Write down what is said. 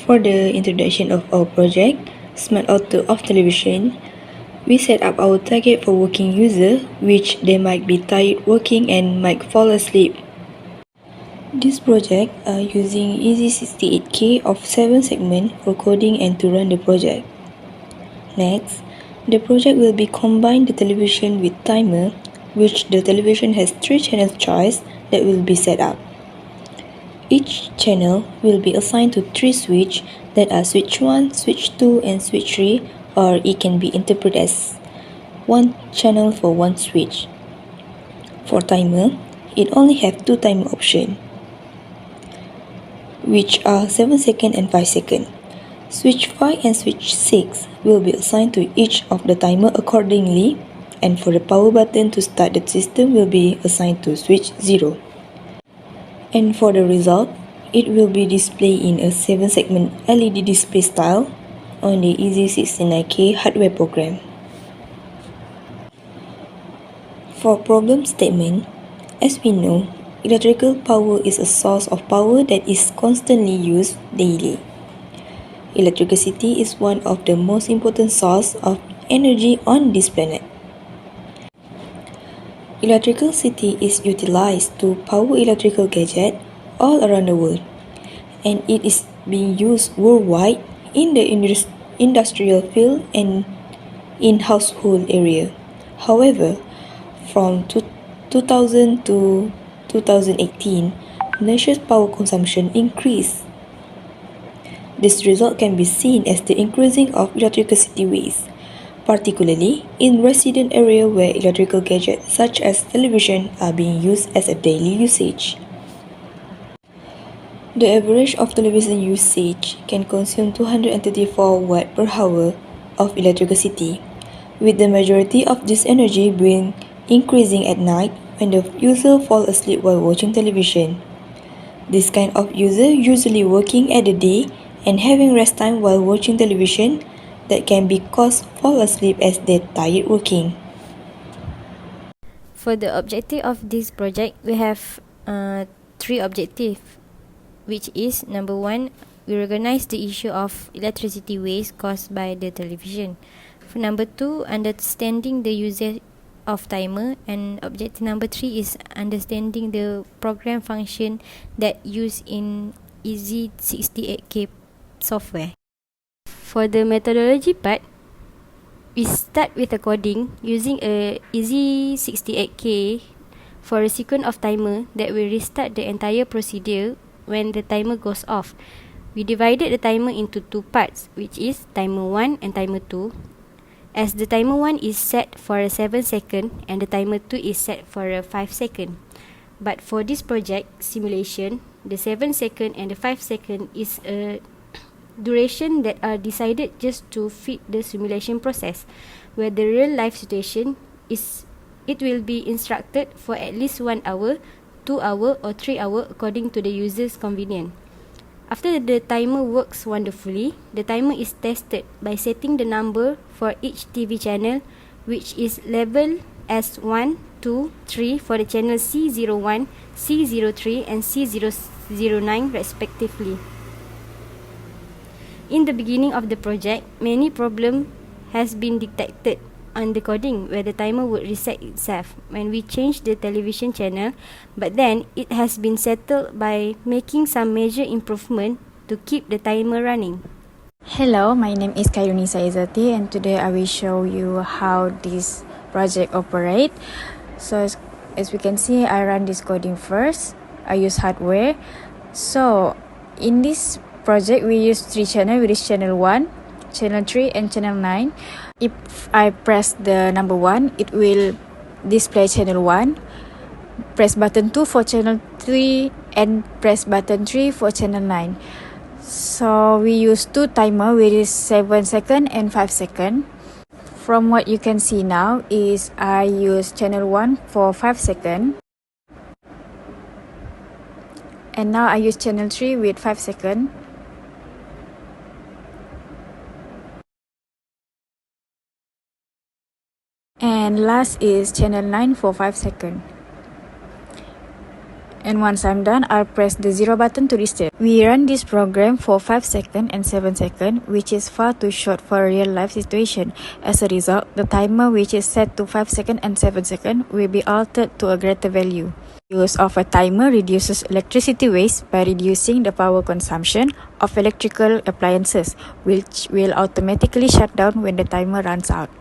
For the introduction of our project, Smart Auto of Television, we set up our target for working user, which they might be tired working and might fall asleep. This project using Easy68K of 7 segments for coding and to run the project. Next, the project will be combine the television with timer, which the television has 3 channel choice that will be set up. Each channel will be assigned to 3 switch that are switch 1, switch 2 and switch 3, or it can be interpreted as 1 channel for 1 switch. For timer, it only have 2 timer option, which are 7 second and 5 second. Switch 5 and switch 6 will be assigned to each of the timer accordingly, and for the power button to start the system will be assigned to switch 0. And for the result, it will be displayed in a 7 segment LED display style on the Easy69K hardware program. For problem statement, as we know, electrical power is a source of power that is constantly used daily. Electricity is one of the most important sources of energy on this planet. Electricity is utilized to power electrical gadgets all around the world, and it is being used worldwide in the industrial field and in household area. However, from 2000 to 2018, nation's power consumption increased. This result can be seen as the increasing of electricity waste, particularly in resident area where electrical gadgets such as television are being used as a daily usage. The average of television usage can consume 234 watt per hour of electricity, with the majority of this energy being increasing at night when the user fall asleep while watching television. This kind of user usually working at the day and having rest time while watching television that can be caused fall asleep as they're tired working. For the objective of this project, we have 3 objectives, which is number 1, we recognize the issue of electricity waste caused by the television. For number 2, understanding the usage of timer, and objective number 3 is understanding the program function that used in Easy68K software. For the methodology part, we start with a coding using a Easy68K for a sequence of timer that will restart the entire procedure when the timer goes off. We divided the timer into 2 parts, which is timer 1 and timer 2. As the timer 1 is set for a 7 second and the timer 2 is set for a 5 second. But for this project simulation, the 7 second and the 5 second is a duration that are decided just to fit the simulation process, where the real life situation is it will be instructed for at least 1 hour, 2 hour or 3 hour according to the user's convenience. After the timer works wonderfully, the timer is tested by setting the number for each TV channel, which is labeled as 1, 2, 3 for the channel C01, C03 and C009 respectively. In the beginning of the project, many problems has been detected on the coding where the timer would reset itself when we change the television channel, but then it has been settled by making some major improvement to keep the timer running. Hello, my name is Khairunnisa Izzati, and today I will show you how this project operates. So as we can see, I run this coding first. I use hardware. So in this project, we use 3 channels, which is channel 1, channel 3 and channel 9. If I press the number 1, it will display channel 1. Press button 2 for channel 3 and press button 3 for channel 9. So we use 2 timer, which is 7 second and 5 second. From what you can see now is I use channel 1 for 5 second. And now I use channel 3 with 5 second. And last is channel 9 for 5 seconds. And once I'm done, I'll press the 0 button to restart. We run this program for 5 seconds and 7 seconds, which is far too short for a real life situation. As a result, the timer, which is set to 5 seconds and 7 seconds, will be altered to a greater value. Use of a timer reduces electricity waste by reducing the power consumption of electrical appliances, which will automatically shut down when the timer runs out.